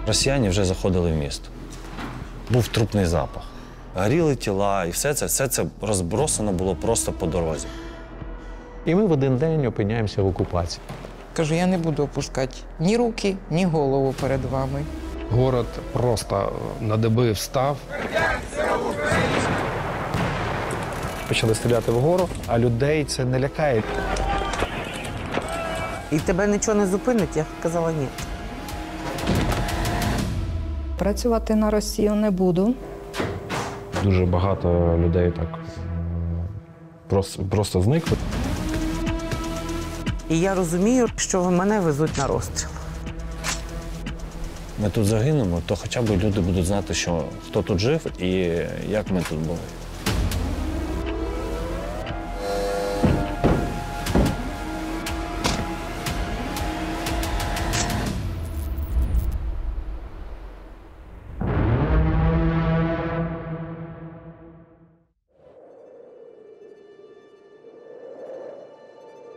Росіяни вже заходили в місто. Був трупний запах. Горіли тіла, і все це розбросано було просто по дорозі. І ми в один день опиняємося в окупації. Кажу, я не буду опускати ні руки, ні голову перед вами. Город просто на деби встав. Почали стріляти вгору, а людей це не лякає. І тебе нічого не зупинить? Я казала ні. Працювати на Росію не буду. Дуже багато людей так просто зникли. І я розумію, що мене везуть на розстріл. Ми тут загинемо, то хоча б люди будуть знати, що хто тут жив і як ми тут були.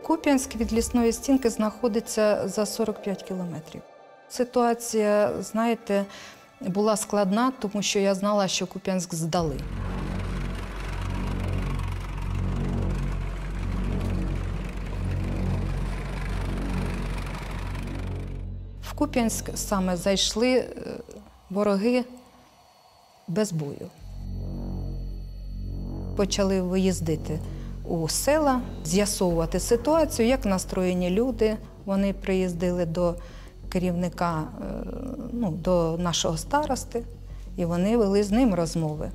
Куп'янськ від лісної стінки знаходиться за 45 кілометрів. Ситуація, знаєте, була складна, тому що я знала, що Куп'янськ здали. В Куп'янськ саме зайшли вороги без бою. Почали виїздити у села, з'ясовувати ситуацію, як настроєні люди. Вони приїздили до керівника, до нашого старости, і вони вели з ним розмови.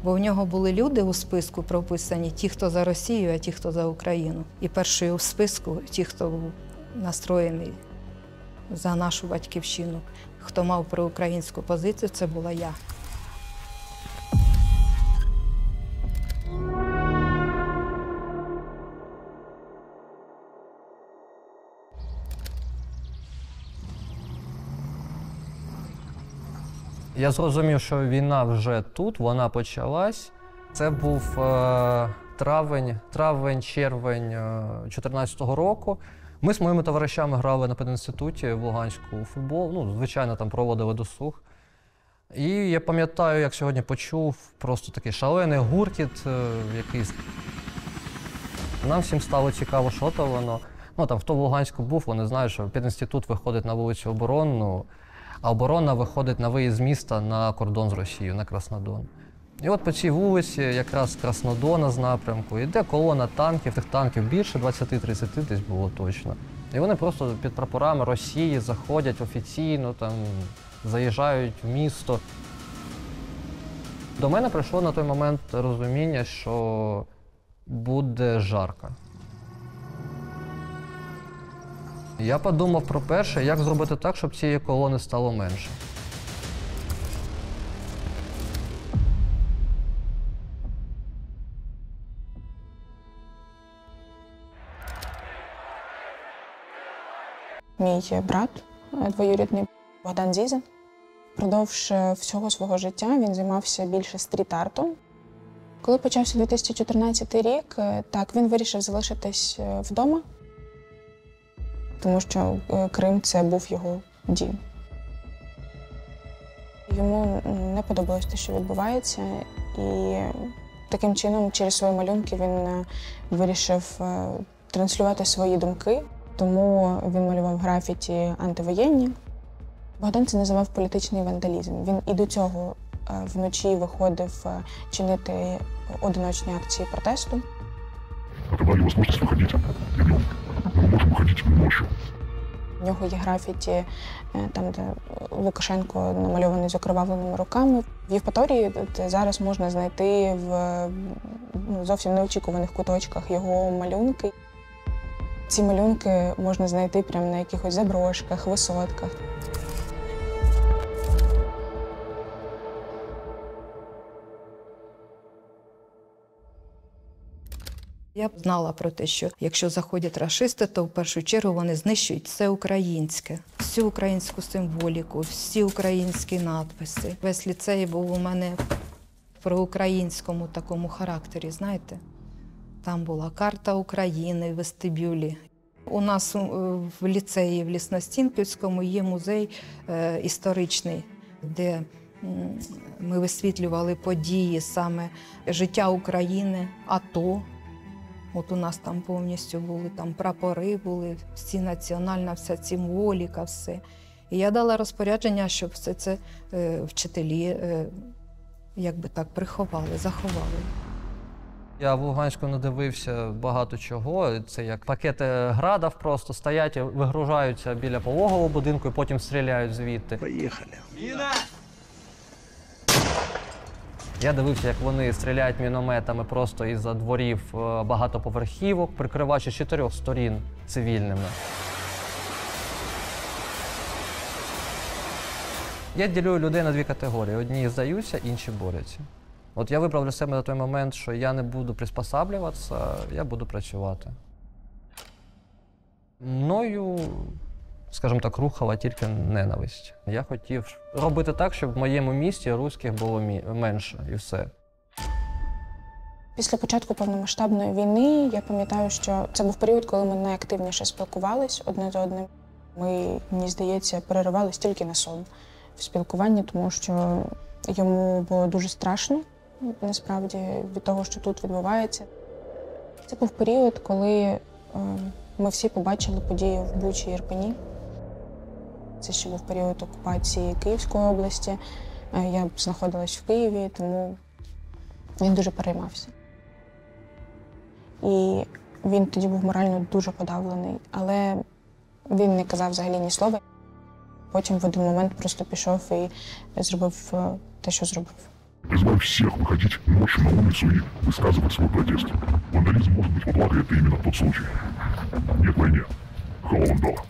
Бо в нього були люди у списку прописані, ті, хто за Росію, а ті, хто за Україну. І першою в списку ті, хто був настроєний за нашу батьківщину, хто мав проукраїнську позицію, це була я. Я зрозумів, що війна вже тут, вона почалась. Це був травень-червень 2014 року. Ми з моїми товаришами грали на пединституті в Луганську у футбол. Звичайно, там проводили досуг. І я пам'ятаю, як сьогодні почув просто такий шалений гуркіт якийсь. Нам всім стало цікаво, що то воно. Там, хто в Луганську був, вони знають, що пединститут виходить на вулицю Оборонну, а Оборона виходить на виїзд з міста на кордон з Росією, на Краснодон. І от по цій вулиці, якраз з Краснодона з напрямку, йде колона танків, тих танків більше, 20-30 десь було точно. І вони просто під прапорами Росії заходять офіційно, там, заїжджають в місто. До мене прийшло на той момент розуміння, що буде жарко. Я подумав про перше, як зробити так, щоб цієї колони стало менше. Мій брат двоюрідний Богдан Зізин. Впродовж всього свого життя він займався більше стріт-артом. Коли почався 2014 рік, він вирішив залишитись вдома, тому що Крим – це був його дім. Йому не подобалось те, що відбувається, і таким чином через свої малюнки він вирішив транслювати свої думки, тому він малював графіті антивоєнні. Богдан це називав політичний вандалізм. Він і до цього вночі виходив чинити одиночні акції протесту. Давали можливість виходити днем. Ми можемо виходити ночі. У нього є графіті, там, де Лукашенко намальований з окровавленими руками. В Євпаторії зараз можна знайти в зовсім неочікуваних куточках його малюнки. Ці малюнки можна знайти прямо на якихось заброшках, висотках. Я знала про те, що якщо заходять рашисти, то в першу чергу вони знищують все українське, всю українську символіку, всі українські надписи. Весь ліцей був у мене в проукраїнському такому характері, знаєте. Там була карта України в вестибюлі. У нас в ліцеї в Лісностінківському є музей історичний, де ми висвітлювали події саме життя України, АТО. От у нас там повністю були там прапори, були всі національна, вся символіка, все. І я дала розпорядження, щоб все це вчителі якби так приховали, заховали. Я в Луганську надивився багато чого. Це як пакети градів просто стоять, вигружаються біля пологового будинку і потім стріляють звідти. Поїхали. Я дивився, як вони стріляють мінометами просто із-за дворів багатоповерхівок, прикриваючи з 4 сторін цивільними. Я ділю людей на 2 категорії. Одні здаються, інші борються. От я вибрав для себе на той момент, що я не буду приспосаблюватися, я буду працювати. Мною, скажімо так, рухала тільки ненависть. Я хотів робити так, щоб в моєму місті руських було менше, і все. Після початку повномасштабної війни я пам'ятаю, що це був період, коли ми найактивніше спілкувались одне з одним. Ми, мені здається, переривались тільки на сон в спілкуванні, тому що йому було дуже страшно, насправді, від того, що тут відбувається. Це був період, коли ми всі побачили події в Бучі і Ірпені. Це ще був період окупації Київської області. Я знаходилась в Києві, тому він дуже переймався. І він тоді був морально дуже подавлений, але він не казав взагалі ні слова. Потім в один момент просто пішов і зробив те, що зробив. Призываю всех выходить ночью на улицу и высказывать свой протест. Вандализм может быть во благо, это именно тот случай. Нет войне. Хала вандала.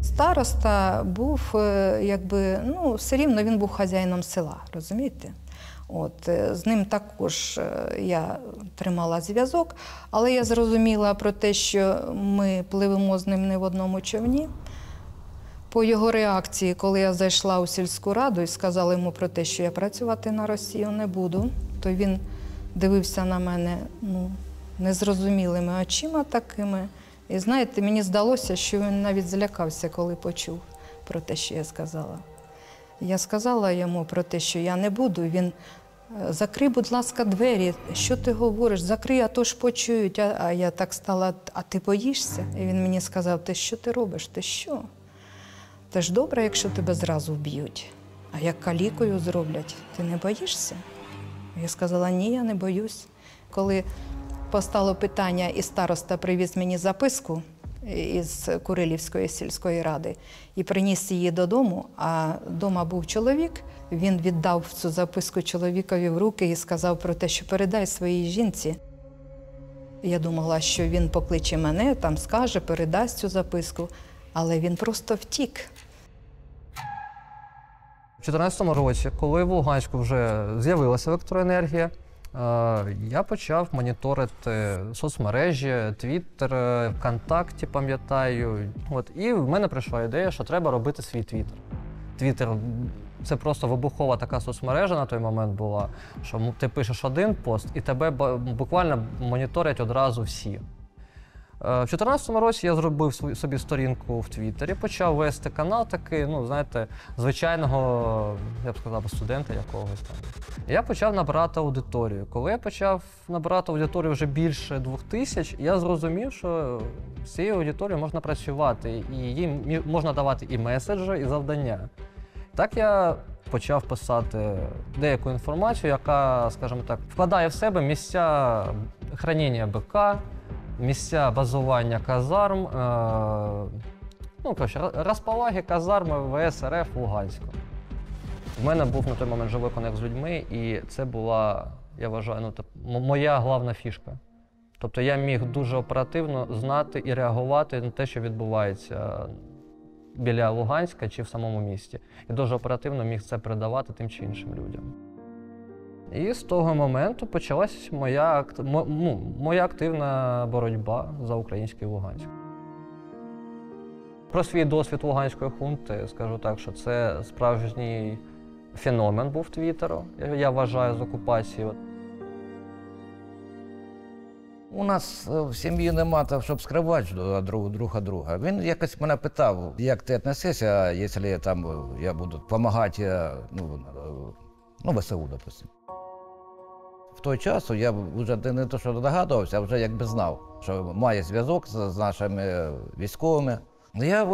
Староста був, якби, ну, все рівно він був хазяїном села, розумієте? От, з ним також я тримала зв'язок, але я зрозуміла про те, що ми пливемо з ним не в одному човні. По його реакції, коли я зайшла у сільську раду і сказала йому про те, що я працювати на Росію не буду, то він дивився на мене, ну, незрозумілими очима такими. І знаєте, мені здалося, що він навіть злякався, коли почув про те, що я сказала. Я сказала йому про те, що я не буду. Він: закрий, будь ласка, двері. Що ти говориш? Закрий, а то ж почують. А я так стала: а ти боїшся? І він мені сказав: ти що ти робиш? Ти що? Це ж добре, якщо тебе зразу вб'ють. А як калікою зроблять, ти не боїшся? Я сказала: ні, я не боюсь. Коли постало питання, і староста привіз мені записку із Курилівської сільської ради і приніс її додому, а вдома був чоловік, він віддав цю записку чоловікові в руки і сказав про те, що передай своїй жінці. Я думала, що він покличе мене, там скаже, передасть цю записку, але він просто втік. У 2014 році, коли в Луганську вже з'явилася електроенергія, я почав моніторити соцмережі, Твіттер, ВКонтакті, пам'ятаю. І в мене прийшла ідея, що треба робити свій Твіттер. Твіттер – це просто вибухова така соцмережа на той момент була, що ти пишеш один пост і тебе буквально моніторять одразу всі. У 2014 році я зробив собі сторінку в Твіттері, почав вести канал такий, ну, знаєте, звичайного, я б сказав, студента якогось там. Я почав набирати аудиторію. Коли я почав набирати аудиторію вже більше 2000, я зрозумів, що з цією аудиторією можна працювати, і їм можна давати і меседжі, і завдання. Так я почав писати деяку інформацію, яка, скажімо так, вкладає в себе місця хранення БК, місця базування казарм, ну, коротше, розполаги казарми ВС РФ Луганську. У мене був на той момент живий конект з людьми, і це була, я вважаю, моя головна фішка. Тобто я міг дуже оперативно знати і реагувати на те, що відбувається біля Луганська чи в самому місті. І дуже оперативно міг це передавати тим чи іншим людям. І з того моменту почалась моя активна боротьба за український Луганськ. Про свій досвід Луганської хунти скажу так, що це справжній феномен був Твіттеру, я вважаю, з окупації. У нас в сім'ї нема так, щоб скривати друг від друга. Він якось мене питав, як ти віднесешся, якщо я буду допомагати ВСУ, допустим. В той час я вже не те, що догадувався, а вже якби знав, що має зв'язок з нашими військовими. Я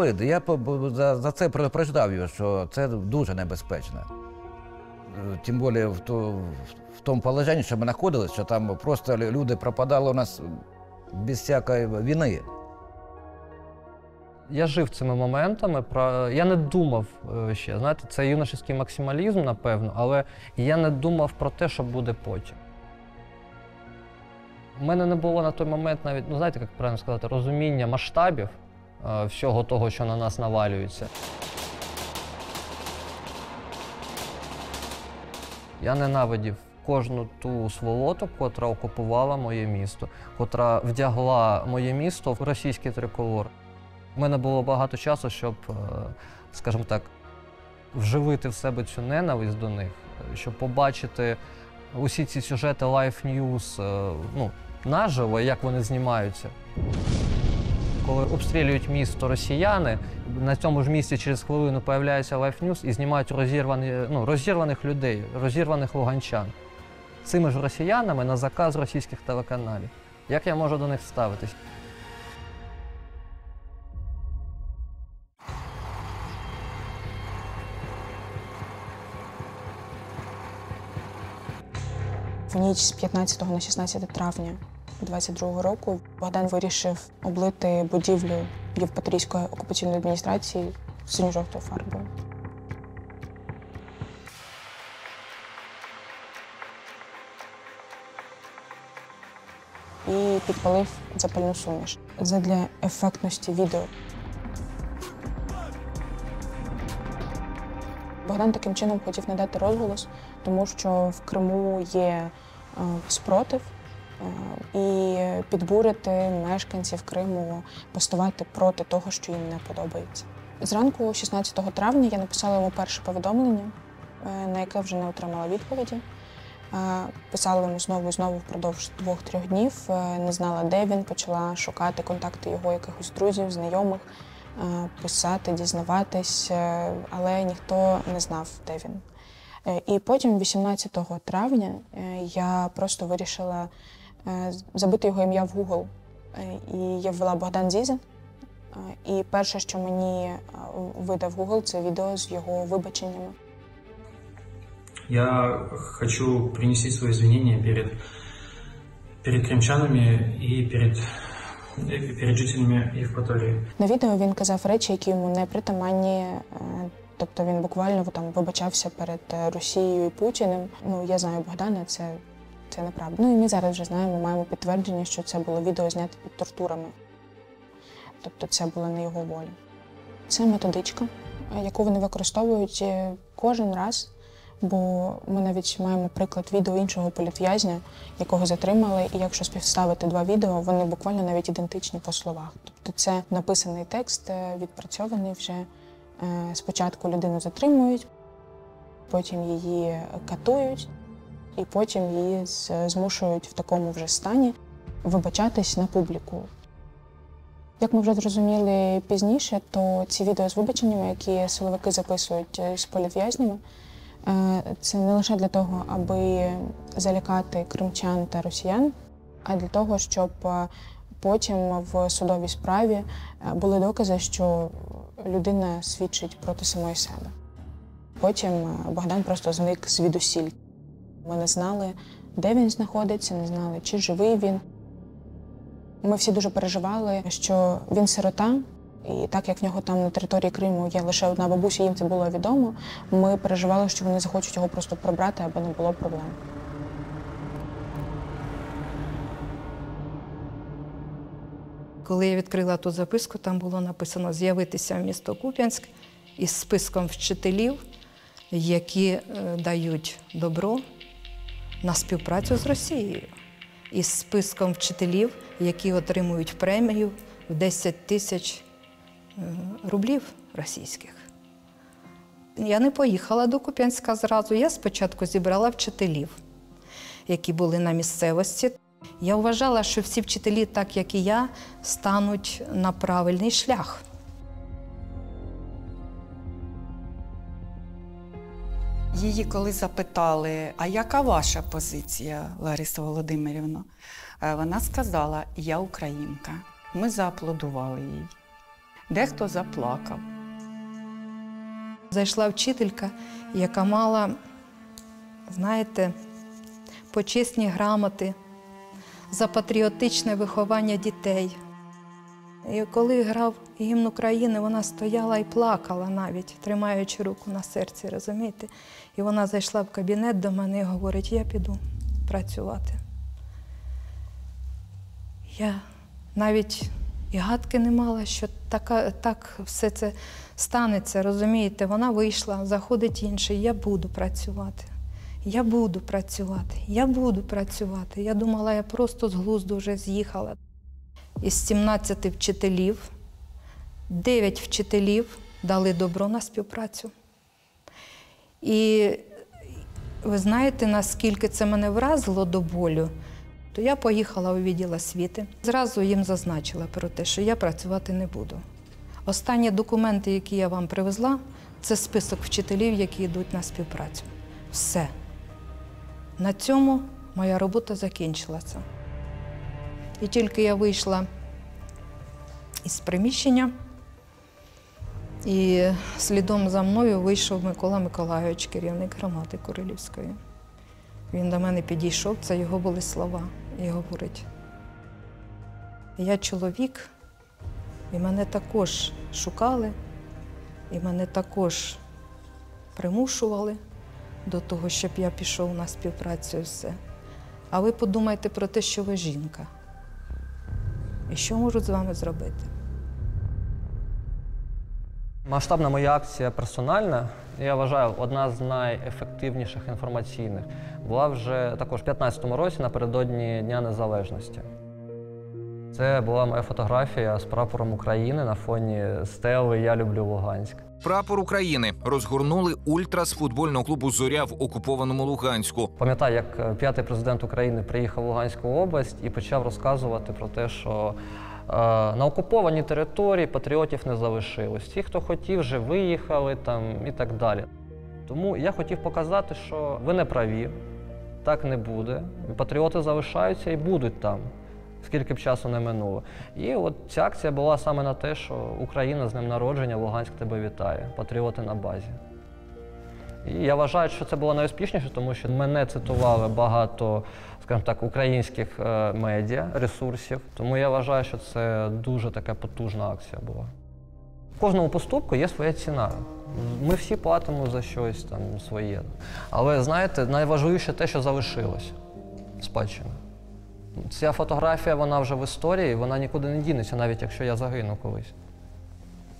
за це попереджав його, що це дуже небезпечно. Тим більше в тому положенні, що ми знаходилися, що там просто люди пропадали у нас без всякої війни. Я жив цими моментами, я не думав ще, знаєте, це юношеський максималізм, напевно, але я не думав про те, що буде потім. У мене не було на той момент навіть, знаєте, як правильно сказати, розуміння масштабів всього того, що на нас навалюється. Я ненавидів кожну ту сволоту, котра окупувала моє місто, котра вдягла моє місто в російський триколор. У мене було багато часу, щоб, скажімо так, вживити в себе цю ненависть до них, щоб побачити усі ці сюжети Life News наживо, як вони знімаються. Коли обстрілюють місто росіяни, на цьому ж місці через хвилину з'являється Life News і знімають розірваних людей, розірваних луганчан. Цими ж росіянами на заказ російських телеканалів. Як я можу до них ставитись? В ніч з 15 на 16 травня 22-го року Богдан вирішив облити будівлю Євпаторійської окупаційної адміністрації синьо-жовтою фарбою. І підпалив запальну суміш задля ефектності відео. Богдан таким чином хотів надати розголос, тому що в Криму є спротив, і підбурити мешканців Криму постувати проти того, що їм не подобається. Зранку 16 травня я написала йому перше повідомлення, на яке вже не отримала відповіді. Писала йому знову і знову впродовж 2-3 днів, не знала, де він, почала шукати контакти його якихось друзів, знайомих, писати, дізнаватись, але ніхто не знав, де він. І потім, 18 травня, я просто вирішила забити його ім'я в Google. І я ввела Богдан Зіза. І перше, що мені видав Google, це відео з його вибаченнями. Я хочу принести свои извинения перед кримчанами и перед жителями Євпаторії. На відео він казав речі, які йому не притаманні. Тобто він буквально вибачався перед Росією і Путіним. Я знаю Богдана, це неправда. І ми зараз вже знаємо, маємо підтвердження, що це було відео знято під тортурами. Тобто це було не його воля. Це методичка, яку вони використовують кожен раз, бо ми навіть маємо приклад відео іншого політв'язня, якого затримали, і якщо співставити два відео, вони буквально навіть ідентичні по словах. Тобто це написаний текст, відпрацьований вже. Спочатку людину затримують, потім її катують, і потім її змушують в такому вже стані вибачатись на публіку. Як ми вже зрозуміли пізніше, то ці відео з вибаченнями, які силовики записують з політв'язнями, це не лише для того, аби залякати кримчан та росіян, а для того, щоб потім в судовій справі були докази, що людина свідчить проти самої себе. Потім Богдан просто зник звідусіль. Ми не знали, де він знаходиться, не знали, чи живий він. Ми всі дуже переживали, що він сирота, і так як в нього там на території Криму є лише одна бабуся, їм це було відомо, ми переживали, що вони захочуть його просто прибрати, аби не було проблем. Коли я відкрила ту записку, там було написано «З'явитися в місто Куп'янськ» із списком вчителів, які дають добро на співпрацю з Росією. Із списком вчителів, які отримують премію в 10 тисяч рублів російських. Я не поїхала до Куп'янська зразу. Я спочатку зібрала вчителів, які були на місцевості. Я вважала, що всі вчителі, так як і я, стануть на правильний шлях. Її коли запитали, а яка ваша позиція, Лариса Володимирівна? Вона сказала, я українка. Ми зааплодували їй. Дехто заплакав. Зайшла вчителька, яка мала, знаєте, почесні грамоти за патріотичне виховання дітей. І коли грав гімн України, вона стояла і плакала навіть, тримаючи руку на серці, розумієте? І вона зайшла в кабінет до мене і говорить, я піду працювати. Я навіть і гадки не мала, що так все це станеться, розумієте? Вона вийшла, заходить інший, я буду працювати. Я буду працювати, я буду працювати. Я думала, я просто з глузду вже з'їхала. Із 17 вчителів, 9 вчителів дали добро на співпрацю. І ви знаєте, наскільки це мене вразило до болю, то я поїхала у відділ освіти. Зразу їм зазначила про те, що я працювати не буду. Останні документи, які я вам привезла, це список вчителів, які йдуть на співпрацю. Все. На цьому моя робота закінчилася. І тільки я вийшла із приміщення, і слідом за мною вийшов Микола Миколайович, керівник громади Курилівської. Він до мене підійшов, це його були слова, і говорить, я чоловік, і мене також шукали, і мене також примушували до того, щоб я пішов на співпрацю і все. А ви подумайте про те, що ви жінка. І що можуть з вами зробити? Масштабна моя акція персональна, я вважаю, одна з найефективніших інформаційних, була вже також в 2015 році напередодні Дня Незалежності. Це була моя фотографія з прапором України на фоні стели «Я люблю Луганськ». Прапор України розгорнули ультрас футбольного клубу «Зоря» в окупованому Луганську. Пам'ятаю, як п'ятий президент України приїхав в Луганську область і почав розказувати про те, що на окупованій території патріотів не залишилось. Ті, хто хотів, вже виїхали там і так далі. Тому я хотів показати, що ви не праві, так не буде. Патріоти залишаються і будуть там, скільки б часу не минуло. І от ця акція була саме на те, що Україна з днем народження, Луганськ тебе вітає, патріоти на базі. І я вважаю, що це було найуспішніше, тому що мене цитували багато, скажімо так, українських медіа, ресурсів. Тому я вважаю, що це дуже така потужна акція була. В кожному поступку є своя ціна. Ми всі платимо за щось там своє. Але, знаєте, найважливіше те, що залишилось спадщина. Ця фотографія, вона вже в історії, вона нікуди не дінеться, навіть якщо я загину колись.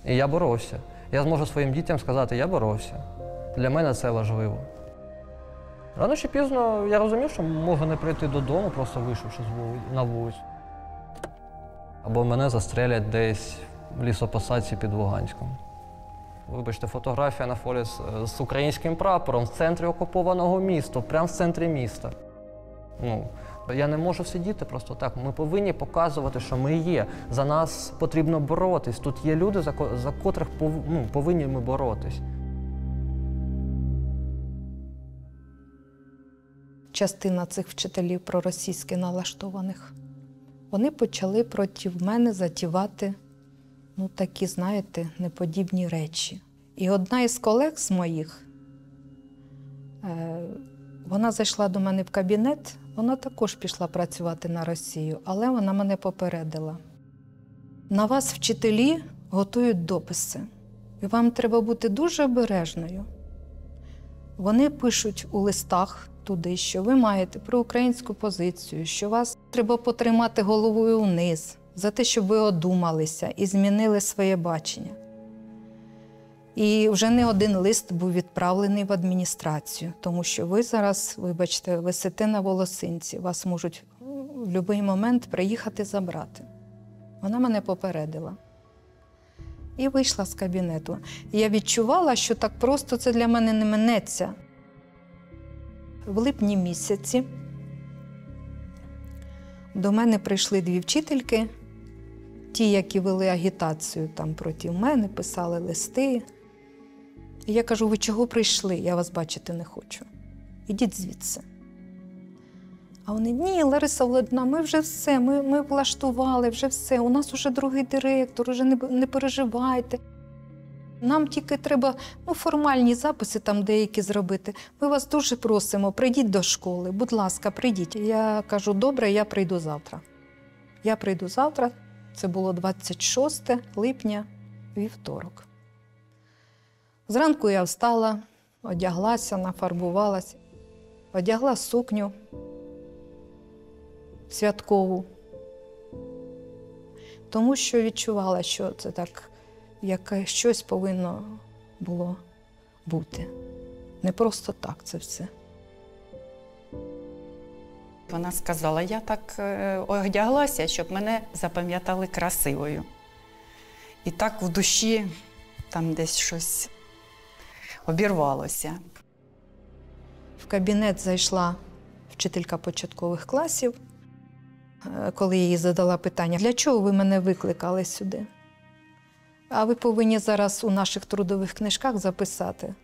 І я боровся. Я зможу своїм дітям сказати, я боровся. Для мене це важливо. Рано чи пізно я розумів, що можу не прийти додому, просто вийшовши на вулицю. Або мене застрелять десь в лісопосадці під Луганськом. Вибачте, фотографія на фолі з українським прапором в центрі окупованого міста, прямо в центрі міста. Я не можу сидіти просто так. Ми повинні показувати, що ми є. За нас потрібно боротись. Тут є люди, за котрих повинні ми боротись. Частина цих вчителів проросійськи налаштованих, вони почали проти мене затівати, такі, знаєте, неподібні речі. І одна із колег з моїх, вона зайшла до мене в кабінет, вона також пішла працювати на Росію, але вона мене попередила. На вас вчителі готують дописи, і вам треба бути дуже обережною. Вони пишуть у листах туди, що ви маєте проукраїнську позицію, що вас треба потримати головою вниз, за те, щоб ви одумалися і змінили своє бачення. І вже не один лист був відправлений в адміністрацію, тому що ви зараз, вибачте, висите на волосинці, вас можуть в будь-який момент приїхати забрати. Вона мене попередила. І вийшла з кабінету. І я відчувала, що так просто це для мене не минеться. В липні місяці До мене прийшли 2 вчительки, ті, які вели агітацію там проти мене, писали листи. І я кажу, ви чого прийшли? Я вас бачити не хочу. Ідіть звідси. А вони, ні, Лариса Володимирівна, ми вже все, ми влаштували, вже все. У нас вже другий директор, вже не переживайте. Нам тільки треба формальні записи там деякі зробити. Ми вас дуже просимо, прийдіть до школи, будь ласка, прийдіть. Я кажу, добре, я прийду завтра. Я прийду завтра, це було 26 липня, вівторок. Зранку я встала, одяглася, нафарбувалася, одягла сукню святкову, тому що відчувала, що це так, яке щось повинно було бути. Не просто так це все. Вона сказала, я так одяглася, щоб мене запам'ятали красивою. І так в душі там десь щось обірвалося. В кабінет зайшла вчителька початкових класів, коли я їй задала питання, для чого ви мене викликали сюди? А ви повинні зараз у наших трудових книжках записати,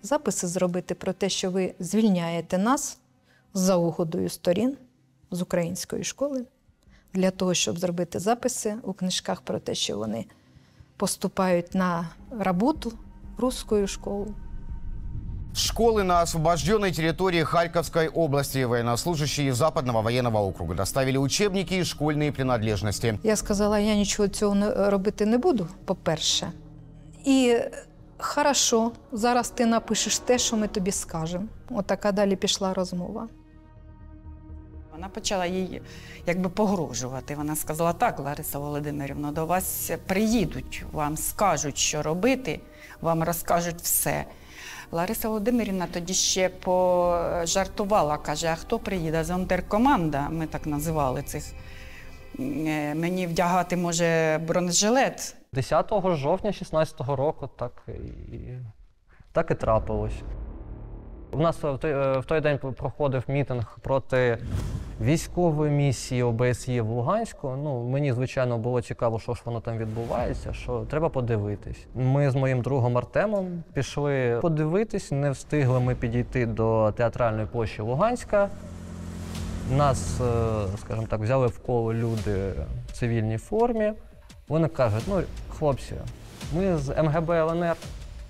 записи зробити про те, що ви звільняєте нас за угодою сторін з української школи, для того, щоб зробити записи у книжках про те, що вони поступають на роботу в русскую школу. Школы на освобожденной территории Харьковской области военнослужащие Западного военного округа доставили учебники и школьные принадлежности. Я сказала, я нічого цього робити не буду, по-перше. І хорошо, зараз ти напишеш те, що ми тобі скажемо. Отака далі пішла розмова. Вона почала їй якби погрожувати. Вона сказала, так, Лариса Володимирівна, до вас приїдуть, вам скажуть, що робити, вам розкажуть все. Лариса Володимирівна тоді ще пожартувала, каже, а хто приїде? Зондеркоманда, ми так називали цих. Мені вдягати, може, бронежилет. 10 жовтня 2016 року так і трапилось. У нас в той день проходив мітинг проти військової місії ОБСЄ в Луганську. Мені, звичайно, було цікаво, що ж воно там відбувається, що треба подивитись. Ми з моїм другом Артемом пішли подивитись, не встигли ми підійти до театральної площі Луганська. Нас, скажімо так, взяли в коло люди в цивільній формі. Вони кажуть, хлопці, ми з МГБ ЛНР,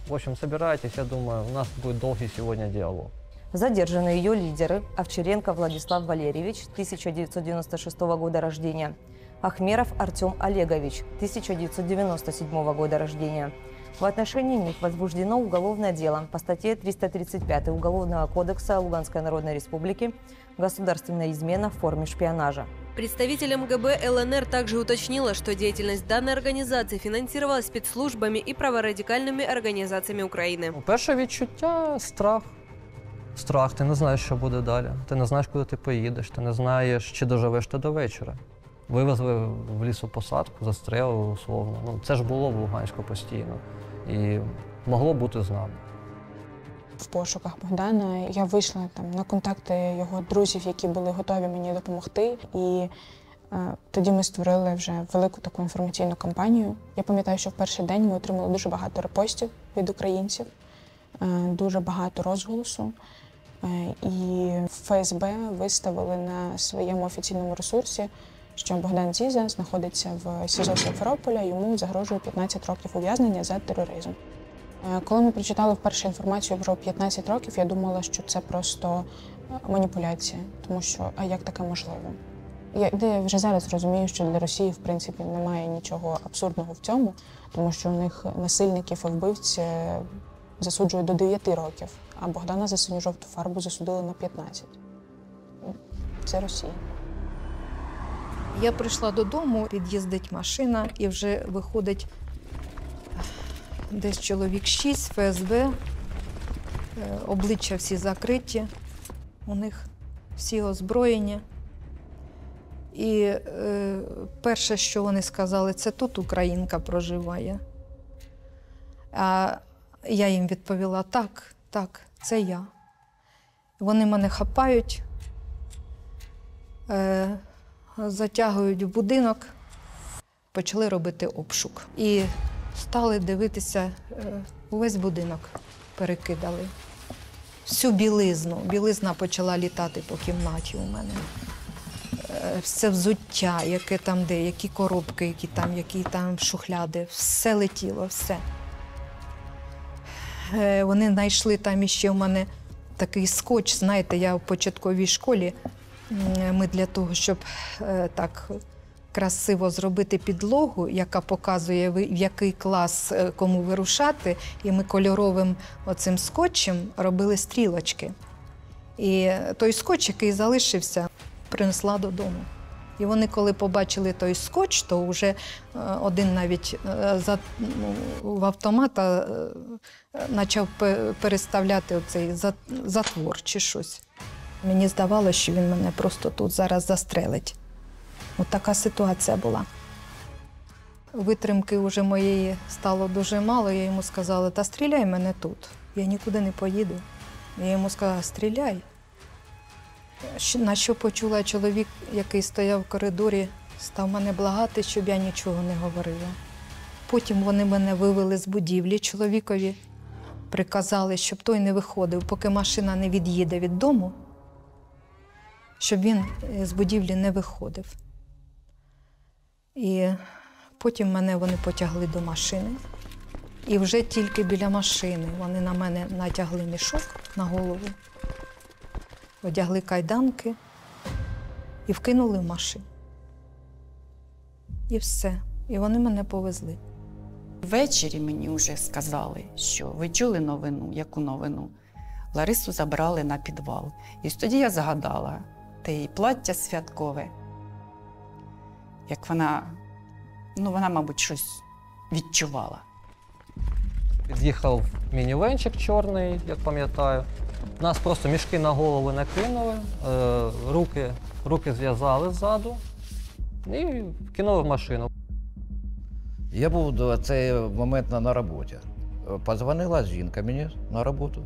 в общем, собирайтесь, я думаю, у нас будет долгий сегодня диалог. Задержаны ее лидеры Овчаренко Владислав Валерьевич, 1996 года рождения, Ахмеров Артем Олегович, 1997 года рождения. В отношении них возбуждено уголовное дело по статье 335 Уголовного кодекса Луганской Народной Республики «Государственная измена в форме шпионажа». Представитель МГБ ЛНР также уточнила, что деятельность данной организации финансировалась спецслужбами и праворадикальными организациями Украины. Перше відчуття – страх. Страх, ти не знаєш, що буде далі. Ти не знаєш, куди ти поїдеш, ти не знаєш, чи доживеш ти до вечора. Вивезли в лісопосадку, застрелили условно. Це ж було в Луганську постійно. І могло бути з нами. В пошуках Богдана я вийшла на контакти його друзів, які були готові мені допомогти. І тоді ми створили вже велику таку інформаційну кампанію. Я пам'ятаю, що в перший день ми отримали дуже багато репостів від українців, дуже багато розголосу. І ФСБ виставили на своєму офіційному ресурсі, що Богдан Дзіза знаходиться в СІЗО Сімферополя, йому загрожує 15 років ув'язнення за тероризм. Коли ми прочитали вперше інформацію про 15 років, я думала, що це просто маніпуляція, тому що, а як таке можливо? Я вже зараз розумію, що для Росії, в принципі, немає нічого абсурдного в цьому, тому що у них насильників і вбивць засуджують до 9 років, а Богдана за синьо-жовту фарбу засудили на 15. Це Росія. Я прийшла додому, під'їздить машина і вже виходить десь чоловік 6, ФСБ, обличчя всі закриті, у них всі озброєні. І перше, що вони сказали, це тут українка проживає. А я їм відповіла, так, це я. Вони мене хапають, затягують в будинок, почали робити обшук. І стали дивитися, увесь будинок перекидали. Всю білизну. Білизна почала літати по кімнаті у мене. Все взуття, яке там де, які коробки, які там шухляди. Все летіло, все. Вони знайшли там іще в мене такий скотч. Знаєте, я в початковій школі, ми для того, щоб так красиво зробити підлогу, яка показує, в який клас кому вирушати, і ми кольоровим оцим скотчем робили стрілочки. І той скотч, який залишився, принесла додому. І вони, коли побачили той скотч, то вже один навіть в автомата почав переставляти оцей затвор чи щось. Мені здавалося, що він мене просто тут зараз застрелить. От така ситуація була. Витримки вже моєї стало дуже мало. Я йому сказала, та стріляй мене тут, я нікуди не поїду. Я йому сказала, стріляй. На що почула чоловік, який стояв в коридорі, став мене благати, щоб я нічого не говорила. Потім вони мене вивели з будівлі чоловікові, приказали, щоб той не виходив, поки машина не від'їде від дому, щоб він з будівлі не виходив. І потім мене вони потягли до машини. І вже тільки біля машини вони на мене натягли мішок на голову, одягли кайданки і вкинули в машину. І все. І вони мене повезли. Ввечері мені вже сказали, що ви чули новину, яку новину? Ларису забрали на підвал. І тоді я згадала те її плаття святкове, як вона, вона, мабуть, щось відчувала. Під'їхав мінівенчик чорний, як пам'ятаю. Нас просто мішки на голову накинули, руки зв'язали ззаду і кинули в машину. Я був до цей момент на роботі. Подзвонила жінка мені на роботу.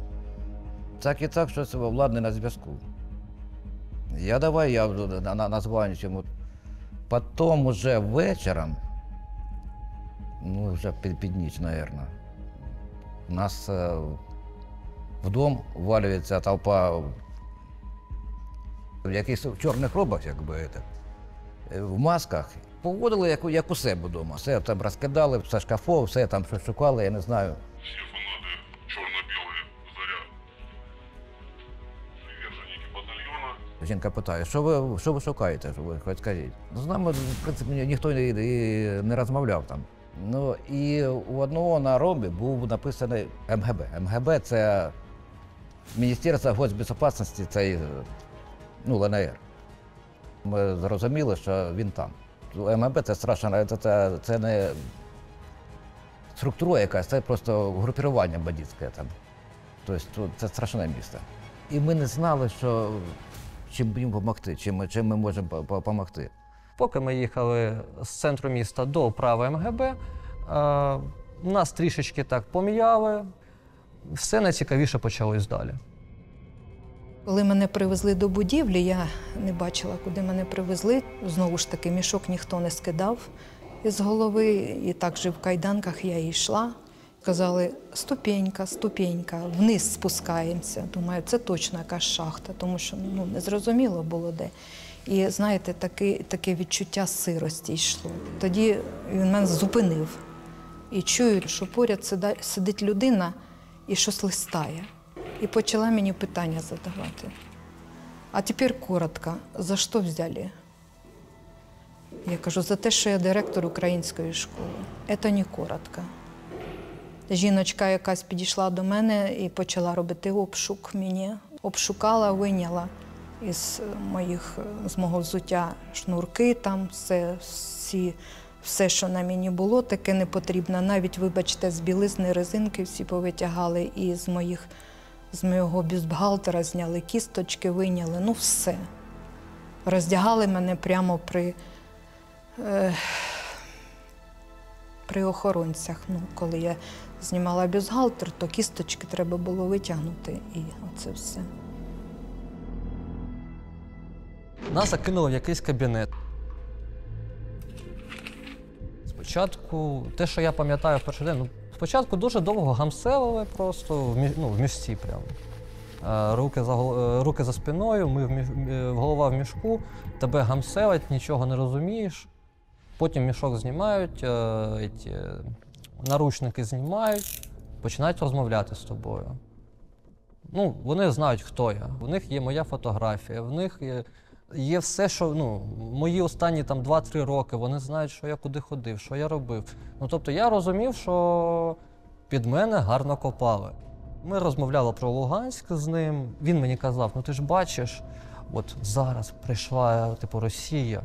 Так і так, що це владне на зв'язку. Я названюсь йому. Потім вже вечором, вже під ніч, мабуть, у нас в дом ввалюється толпа в якихось чорних робах, в масках. Поводили, як у себе вдома. Все там розкидали, все шкафов, все там щось шукали, я не знаю. Всі фанати «Чорно-білої Зоря», приверженники батальйону. Жінка питає, що ви шукаєте, що ви хоч скажіть. З нами, в принципі, ніхто і не розмовляв там. І у одного на ромбі був написаний МГБ. МГБ – це Міністерство госбезпечності, це ЛНР. Ми зрозуміли, що він там. МГБ – це страшно, це не структура якась, це просто групування бандитське там. Тобто це страшне місто. І ми не знали, чим їм допомогти, чим ми можемо допомогти. Поки ми їхали з центру міста до управи МГБ, нас трішечки так пом'яли, все найцікавіше почалось далі. Коли мене привезли до будівлі, я не бачила, куди мене привезли. Знову ж таки, мішок ніхто не скидав із голови, і так же в кайданках я йшла. Казали, ступенька, ступенька, вниз спускаємося. Думаю, це точно якась шахта, тому що не зрозуміло було де. І, знаєте, таке відчуття сирості йшло. Тоді він мене зупинив. І чую, що поряд сидить людина і щось листає. І почала мені питання задавати. А тепер коротко, за що взяли? Я кажу, за те, що я директор української школи. Це не коротко. Жіночка якась підійшла до мене і почала робити обшук мені. Обшукала, вийняла з мого взуття шнурки, там все, що на мені було, таке непотрібне. Навіть, вибачте, з білизни, резинки всі повитягали і з моєго бюстгальтера зняли кісточки, вийняли, все. Роздягали мене прямо при охоронцях. Коли я знімала бюстгальтер, то кісточки треба було витягнути, і оце все. Нас закинули в якийсь кабінет. Спочатку, те, що я пам'ятаю в перший день, спочатку дуже довго гамселили просто в мішці прямо. Руки за спиною, голова в мішку, тебе гамселять, нічого не розумієш. Потім мішок знімають, наручники знімають, починають розмовляти з тобою. Вони знають, хто я. В них є моя фотографія, в них є все, що, мої останні 2-3 роки, вони знають, що я куди ходив, що я робив. Тобто я розумів, що під мене гарно копали. Ми розмовляли про Луганськ з ним, він мені казав, ти ж бачиш, от зараз прийшла Росія,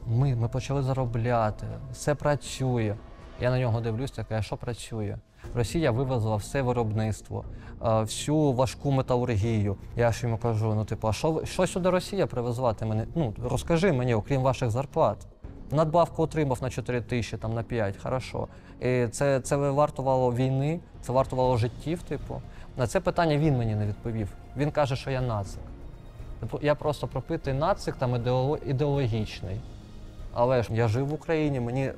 ми почали заробляти, все працює. Я на нього дивлюсь, а що працює? Росія вивезла все виробництво, всю важку металургію. Я ж йому кажу, а що сюди Росія привезла? Ти мене, розкажи мені, окрім ваших зарплат. Надбавку отримав на 4 тисячі, на 5, хорошо. І це вартувало війни, це вартувало життів, На це питання він мені не відповів. Він каже, що я нацик. Я просто пропитий нацик, ідеологічний. Але ж я жив в Україні, мені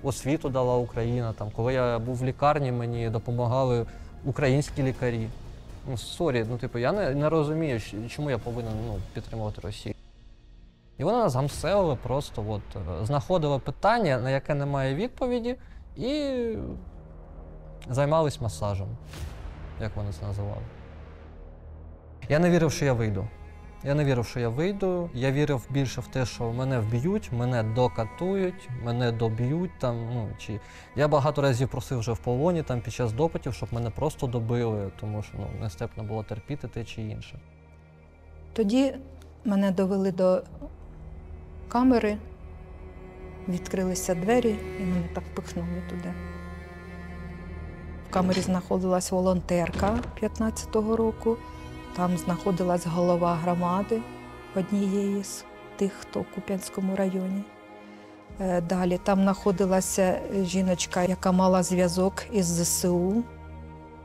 освіту дала Україна. Коли я був в лікарні, мені допомагали українські лікарі. Я не розумію, чому я повинен підтримувати Росію. І вони нас гамселили, просто знаходили питання, на яке немає відповіді, і займались масажем, як вони це називали. Я не вірив, що я вийду. Я вірив більше в те, що мене вб'ють, мене докатують, мене доб'ють. Я багато разів просив вже в полоні під час допитів, щоб мене просто добили, тому що нестерпно було терпіти те чи інше. Тоді мене довели до камери, відкрилися двері і мене так пихнули туди. В камері знаходилась волонтерка 15-го року. Там знаходилась голова громади однієї з тих, хто в Куп'янському районі. Далі там знаходилася жіночка, яка мала зв'язок із ЗСУ,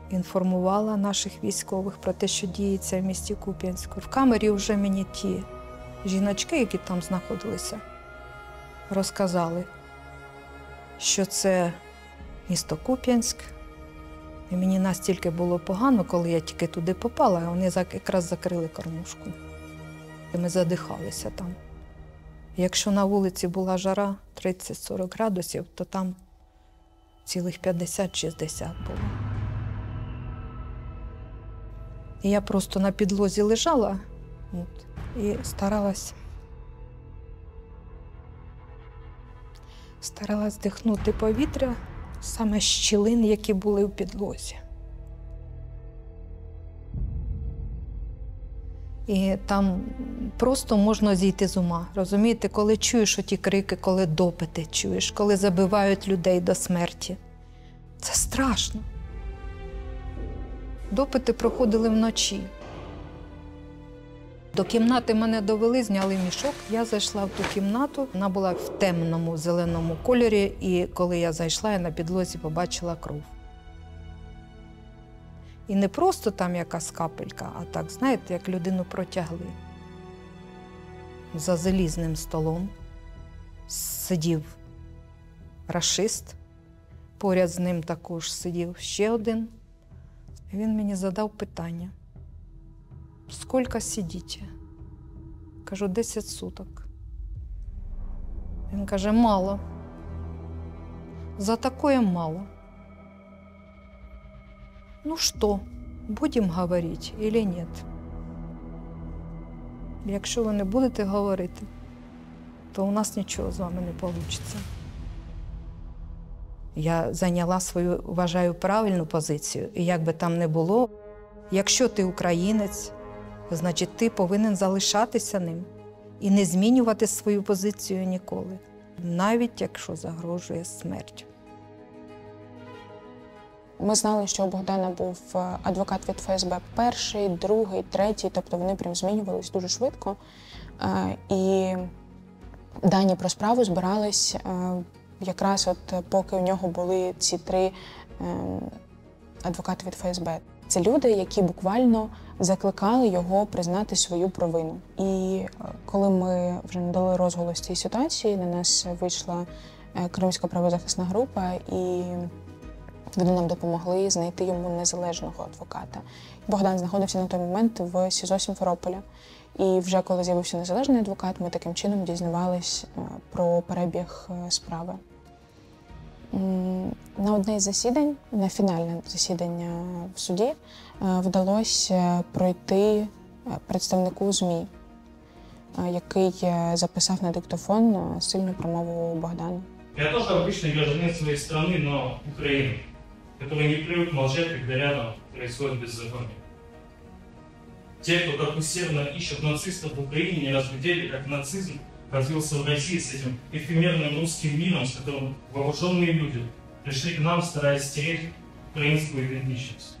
інформувала наших військових про те, що діється в місті Куп'янську. В камері вже мені ті жіночки, які там знаходилися, розказали, що це місто Куп'янськ. І мені настільки було погано, коли я тільки туди попала, а вони якраз закрили кормушку. І ми задихалися там. Якщо на вулиці була жара 30-40 градусів, то там цілих 50-60 було. І я просто на підлозі лежала і старалась вдихнути повітря, саме щілин, які були в підлозі. І там просто можна зійти з ума. Розумієте, коли чуєш оті крики, коли допити чуєш, коли забивають людей до смерті. Це страшно. Допити проходили вночі. До кімнати мене довели, зняли мішок. Я зайшла в ту кімнату. Вона була в темному зеленому кольорі, і коли я зайшла, я на підлозі побачила кров. І не просто там якась капелька, а так, знаєте, як людину протягли. За залізним столом сидів рашист, поряд з ним також сидів ще один. І він мені задав питання. «Скільки сидите?» Кажу, 10 суток. Він каже, мало. За такое мало. Ну что, будем говорить или нет? Якщо ви не будете говорити, то у нас нічого з вами не вийде. Я зайняла свою, вважаю, правильну позицію. І як би там не було, якщо ти українець, значить ти повинен залишатися ним і не змінювати свою позицію ніколи, навіть якщо загрожує смертю. Ми знали, що у Богдана був адвокат від ФСБ перший, другий, третій, тобто вони прям змінювались дуже швидко. І дані про справу збирались якраз поки у нього були ці 3 адвокати від ФСБ. Це люди, які буквально закликали його признати свою провину. І коли ми вже надали розголос цій ситуації, на нас вийшла Кримська правозахисна група, і вони нам допомогли знайти йому незалежного адвоката. Богдан знаходився на той момент в СІЗО Сімферополя. І вже коли з'явився незалежний адвокат, ми таким чином дізнавались про перебіг справи. На одне із засідань, на фінальне засідання в суді, вдалося пройти представнику ЗМІ, який записав на диктофон сильну промову Богдана. Я тоже обычный гражданин своей страны, но Украины, который не привык молчать, когда рядом происходит беззаконие. Те, кто так усердно ищут нацистов в Украине, не разглядели, как нацизм развился в России с этим эфемерным русским миром, с которым вооруженные люди пришли к нам, стараясь стереть украинскую идентичность.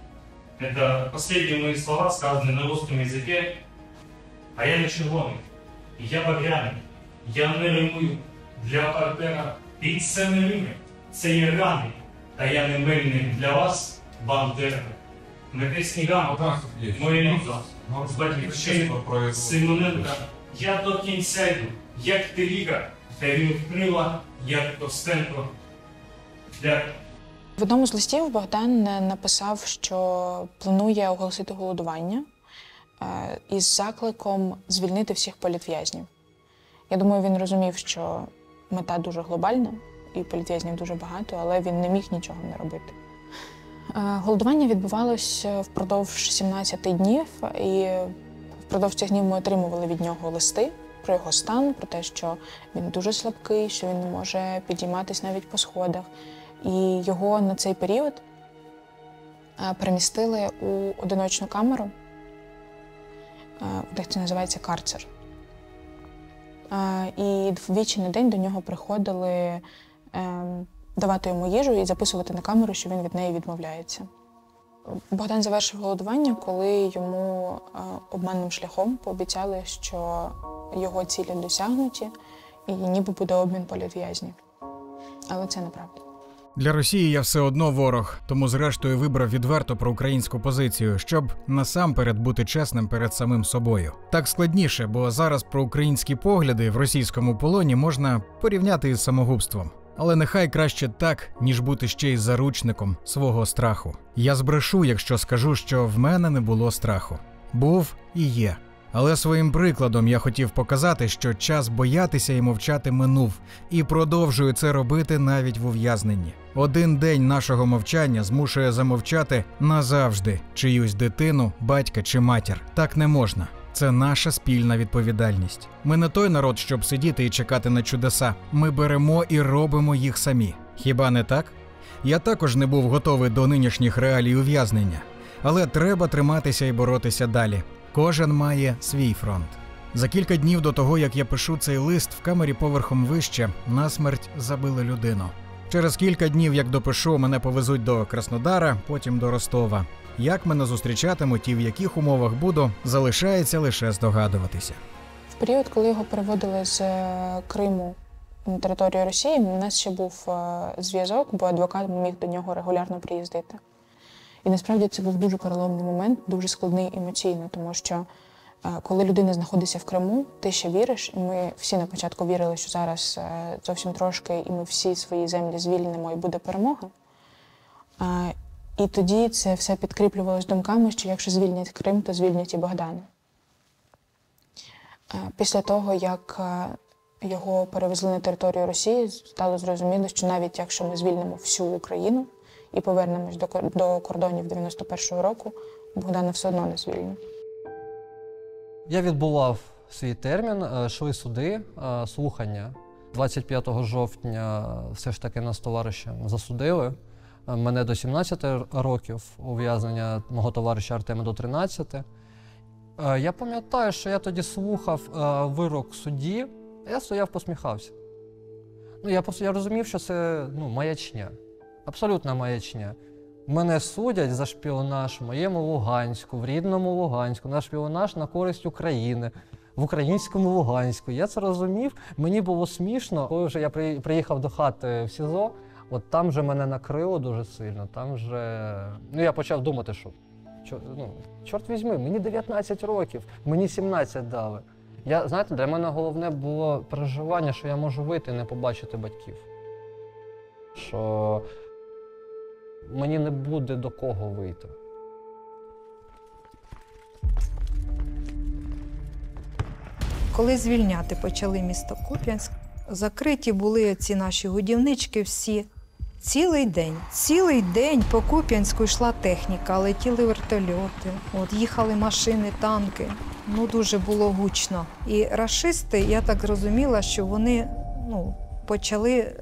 Это последние мои слова, сказанные на русском языке. А я не червоний, я багряний, я не римую для партнера. І це не рими, це є рани, та я не мильник для вас, бандера. Мете снігами, моє літо, з батьківщини, Симоненка, я до кінця йду, як Теріка, та він вкрила, як Костенко. Дякую. В одному з листів Богдан написав, що планує оголосити голодування із закликом звільнити всіх політв'язнів. Я думаю, він розумів, що мета дуже глобальна і політв'язнів дуже багато, але він не міг нічого не робити. Голодування відбувалося впродовж 17 днів, і впродовж цих днів ми отримували від нього листи про його стан, про те, що він дуже слабкий, що він не може підійматися навіть по сходах. І його на цей період перемістили у одиночну камеру, де це називається карцер. І двічі на день до нього приходили давати йому їжу і записувати на камеру, що він від неї відмовляється. Богдан завершив голодування, коли йому обманним шляхом пообіцяли, що його цілі досягнуті і ніби буде обмін політв'язнів. Але це неправда. Для Росії я все одно ворог, тому зрештою вибрав відверто проукраїнську позицію, щоб насамперед бути чесним перед самим собою. Так складніше, бо зараз проукраїнські погляди в російському полоні можна порівняти із самогубством. Але нехай краще так, ніж бути ще й заручником свого страху. Я збрешу, якщо скажу, що в мене не було страху. Був і є. Але своїм прикладом я хотів показати, що час боятися і мовчати минув, і продовжую це робити навіть в ув'язненні. Один день нашого мовчання змушує замовчати назавжди чиюсь дитину, батька чи матір. Так не можна. Це наша спільна відповідальність. Ми не той народ, щоб сидіти і чекати на чудеса. Ми беремо і робимо їх самі. Хіба не так? Я також не був готовий до нинішніх реалій ув'язнення. Але треба триматися і боротися далі. Кожен має свій фронт. За кілька днів до того, як я пишу цей лист, в камері поверхом вище насмерть забили людину. Через кілька днів, як допишу, мене повезуть до Краснодара, потім до Ростова. Як мене зустрічатимуть і в яких умовах буду, залишається лише здогадуватися. В період, коли його переводили з Криму на територію Росії, у нас ще був зв'язок, бо адвокат міг до нього регулярно приїздити. І насправді це був дуже переломний момент, дуже складний емоційно, тому що коли людина знаходиться в Криму, ти ще віриш, і ми всі на початку вірили, що зараз зовсім трошки, і ми всі свої землі звільнимо, і буде перемога. І тоді це все підкріплювалося думками, що якщо звільнять Крим, то звільнять і Богдана. Після того, як його перевезли на територію Росії, стало зрозуміло, що навіть якщо ми звільнимо всю Україну і повернемось до кордонів 91-го року, Богдана все одно не звільнять. Я відбував свій термін, йшли суди, слухання. 25 жовтня все ж таки нас товаришем засудили. Мене до 17 років, ув'язнення мого товариша Артема до 13. Я пам'ятаю, що я тоді слухав вирок судді, я стояв, посміхався. Я розумів, що це маячня, абсолютна маячня. Мене судять за шпіонаж в моєму Луганську, в рідному Луганську, на шпіонаж на користь України, в українському Луганську. Я це розумів, мені було смішно. Коли вже я приїхав до хати в СІЗО, от там же мене накрило дуже сильно, там же… я почав думати, що, чорт візьми, мені 19 років, мені 17 дали. Знаєте, для мене головне було переживання, що я можу вийти і не побачити батьків. що мені не буде до кого вийти. Коли звільняти почали місто Куп'янськ, закриті були ці наші годівнички всі. Цілий день по Куп'янську йшла техніка, летіли вертольоти, їхали машини, танки. Дуже було гучно. І рашисти, я так зрозуміла, що вони почали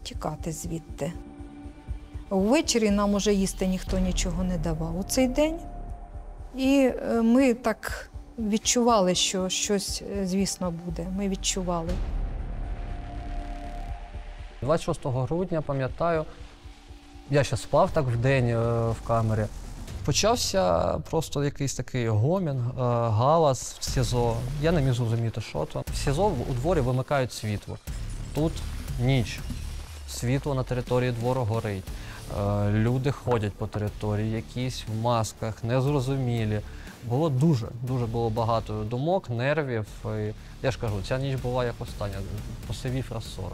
тікати звідти. Ввечері нам уже їсти ніхто нічого не давав у цей день. І ми так відчували, що щось, звісно, буде. Ми відчували. 26 грудня, пам'ятаю, я ще спав так вдень в камері. Почався просто якийсь такий гомін, галас в СІЗО. Я не міг зрозуміти, що то. В СІЗО у дворі вимикають світло. Тут ніч. Світло на території двору горить. Люди ходять по території, якісь в масках, незрозумілі. Було дуже було багато думок, нервів. І, я ж кажу, ця ніч була як остання, посивів раз 40.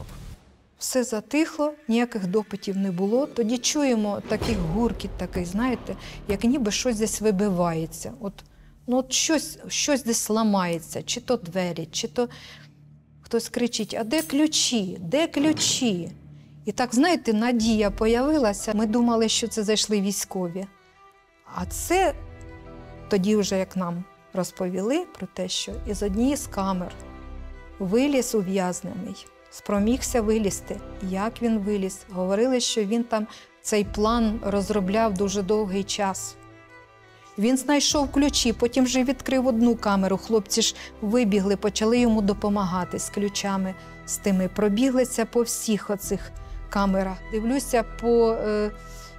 Все затихло, ніяких допитів не було. Тоді чуємо такий гуркіт, знаєте, як ніби щось десь вибивається. Щось десь ламається, чи то двері, чи то хтось кричить: а де ключі? Де ключі? І так, знаєте, надія появилася. Ми думали, що це зайшли військові. А це тоді вже, як нам розповіли про те, що із однієї з камер виліз ув'язнений. Спромігся вилізти. Як він виліз? Говорили, що він там цей план розробляв дуже довгий час. Він знайшов ключі, потім вже відкрив одну камеру. Хлопці ж вибігли, почали йому допомагати з ключами, з тими. Пробіглися по всіх оцих камерах. Дивлюся, по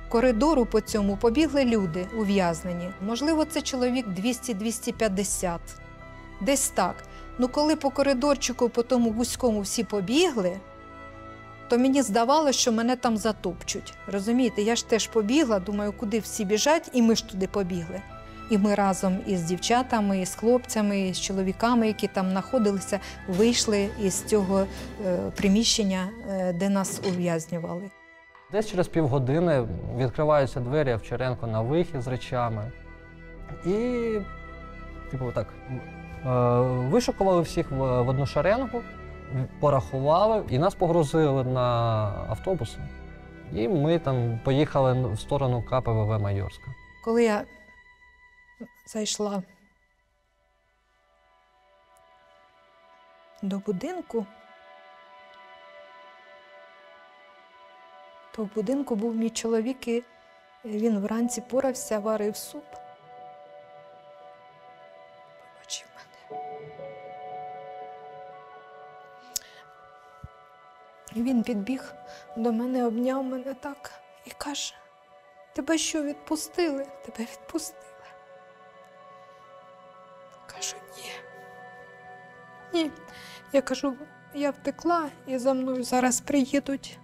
коридору по цьому побігли люди ув'язнені. Можливо, це чоловік 200-250. Десь так. Коли по коридорчику, по тому вузькому всі побігли, то мені здавалося, що мене там затопчуть. Розумієте, я ж теж побігла, думаю, куди всі біжать, і ми ж туди побігли. І ми разом із дівчатами, і з хлопцями, і з чоловіками, які там знаходилися, вийшли із цього приміщення, де нас ув'язнювали. Десь через півгодини відкриваються двері Овчаренко на вихід з речами. І, вишукували всіх в одну шеренгу, порахували і нас погрузили на автобуси. І ми там поїхали в сторону КПВВ Майорська. Коли я зайшла до будинку, то в будинку був мій чоловік, і він вранці порався, варив суп. Побачив мене. І він підбіг до мене, обняв мене так і каже: тебе що, відпустили? Тебе відпустили. Кажу: ні. Я кажу: я втекла і за мною зараз приїдуть.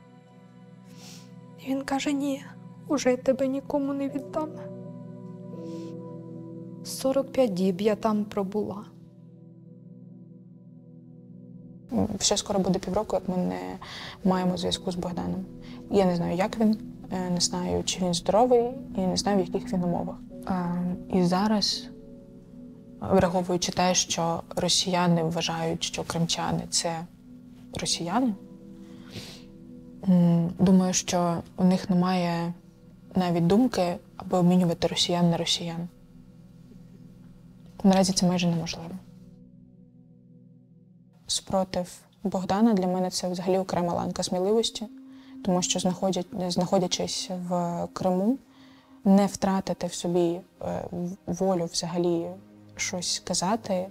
І він каже: ні, уже я тебе нікому не віддам. 45 діб я там пробула. Ще скоро буде півроку, як ми не маємо зв'язку з Богданом. Я не знаю, як він, не знаю, чи він здоровий, і не знаю, в яких він умовах. І зараз, враховуючи те, що росіяни вважають, що кримчани – це росіяни, думаю, що у них немає навіть думки, аби обмінювати росіян на росіян. Наразі це майже неможливо. Спротив Богдана для мене це взагалі окрема ланка сміливості, тому що, знаходячись в Криму, не втратити в собі волю взагалі щось казати,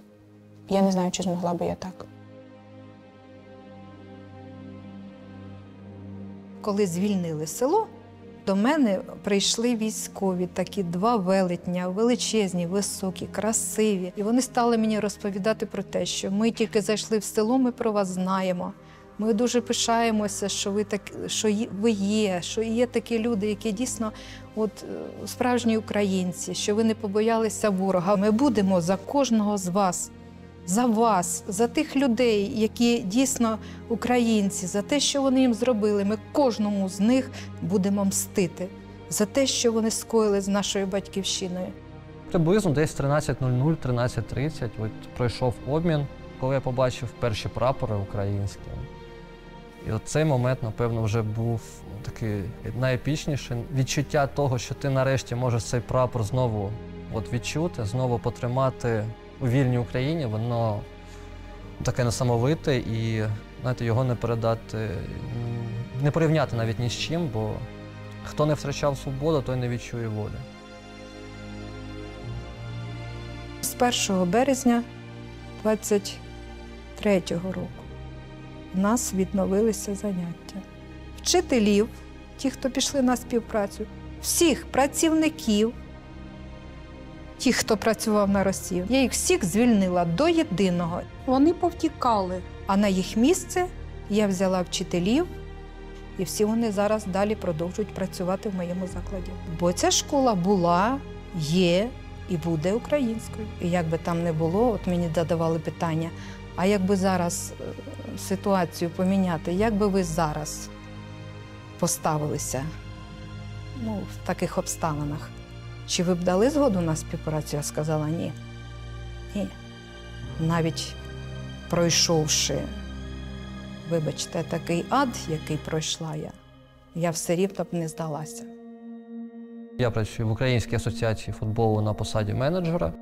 я не знаю, чи змогла би я так. Коли звільнили село, до мене прийшли військові, такі 2 велетня, величезні, високі, красиві. І вони стали мені розповідати про те, що ми тільки зайшли в село, ми про вас знаємо. Ми дуже пишаємося, що ви є, що є такі люди, які дійсно справжні українці, що ви не побоялися ворога. Ми будемо за кожного з вас за вас, за тих людей, які дійсно українці, за те, що вони їм зробили. Ми кожному з них будемо мстити за те, що вони скоїли з нашою батьківщиною. Приблизно десь 13:00, 13:30 от пройшов обмін, коли я побачив перші прапори українські. І от цей момент, напевно, вже був такий найепічніший. Відчуття того, що ти нарешті можеш цей прапор знову відчути, знову потримати у вільній Україні, воно таке несамовите і, знаєте, його не передати, не порівняти навіть ні з чим, бо хто не втрачав свободу, той не відчує волі. З 1 березня 23-го року у нас відновилися заняття. Вчителів, ті, хто пішли на співпрацю, всіх працівників, ті, хто працював на Росію, я їх всіх звільнила до єдиного. Вони повтікали. А на їх місце я взяла вчителів, і всі вони зараз далі продовжують працювати в моєму закладі. Бо ця школа була, є і буде українською. І як би там не було, от мені задавали питання, а як би зараз ситуацію поміняти, як би ви зараз поставилися в таких обставинах? Чи ви б дали згоду на співпрацю? Я сказала ні. Ні. Навіть пройшовши, вибачте, такий ад, який пройшла я все рівно б не здалася. Я працюю в Українській асоціації футболу на посаді менеджера.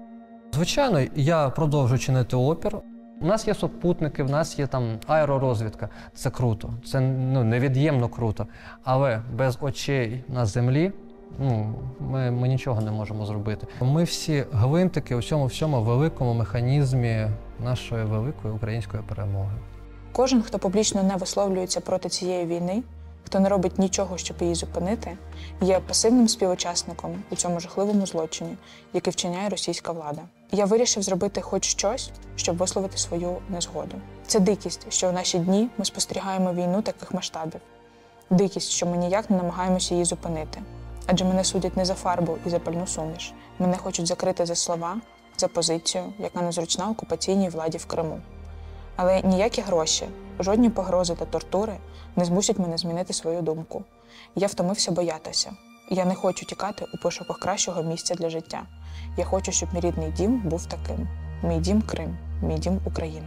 Звичайно, я продовжую чинити опір. У нас є супутники, в нас є там аеророзвідка. Це круто, це невід'ємно круто. Але без очей на землі ми нічого не можемо зробити. Ми всі гвинтики у цьому всьому великому механізмі нашої великої української перемоги. Кожен, хто публічно не висловлюється проти цієї війни, хто не робить нічого, щоб її зупинити, є пасивним співучасником у цьому жахливому злочині, який вчиняє російська влада. Я вирішив зробити хоч щось, щоб висловити свою незгоду. Це дикість, що в наші дні ми спостерігаємо війну таких масштабів. Дикість, що ми ніяк не намагаємося її зупинити. Адже мене судять не за фарбу і за пальну суміш. Мене хочуть закрити за слова, за позицію, яка незручна окупаційній владі в Криму. Але ніякі гроші, жодні погрози та тортури не змусять мене змінити свою думку. Я втомився боятися. Я не хочу тікати у пошуках кращого місця для життя. Я хочу, щоб мій рідний дім був таким. Мій дім – Крим, мій дім – Україна.